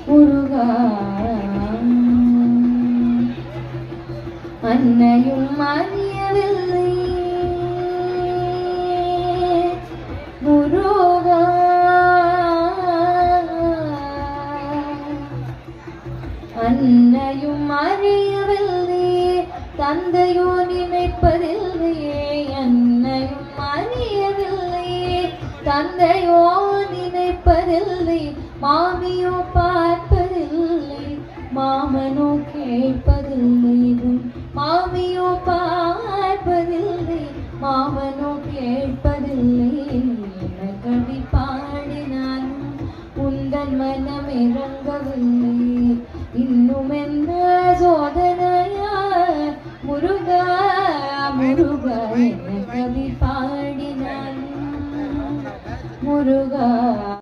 முருகா அன்னையும் அறியவில்லை முருகா அன்னையும் அறியவில்லை தந்தையோ நினைப்பதில்லையே அன்னையும் அறியவில்லை தந்தையோ நினைப்பதில்லை மாமியோ பார்ப்பதில்லை மாமனோ கேட்பதில்லை மாமியோ பார்ப்பதில்லை மாமனோ கேட்பதில்லை என கவி பாடினாலும் உந்தன் மனம் இறங்கவில்லை இன்னும் என்ன சோதனையா முருகா முருகா என கவி பாடினாலும் முருகா